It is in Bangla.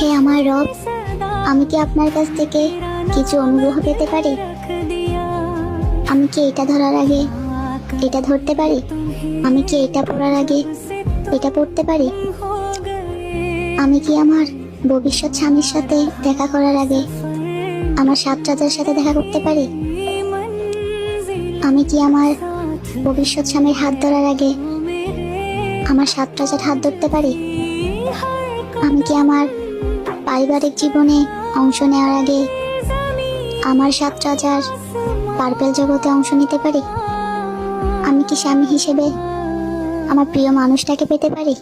হে আমার রব, আমি কি আপনার কাছ থেকে কিছু অনুগ্রহ পেতে পারি? আমি কি এটা ধরার আগে এটা ধরতে পারি? আমি কি এটা পড়ার আগে এটা পড়তে পারি? আমি কি আমার ভবিষ্যৎ স্বামীর সাথে দেখা করার আগে আমার সাত রাজার সাথে দেখা করতে পারি? আমি কি আমার ভবিষ্যৎ স্বামীর হাত ধরার আগে আমার সাত রাজার হাত ধরতে পারি? আমি কি আমার পারিবারিক জীবনে অংশ নেওয়ার আগে আমার সাত রাজার পার্পেল জগতে অংশ নিতে পারি? আমি কি স্বামী হিসেবে আমার প্রিয় মানুষটাকে পেতে পারি?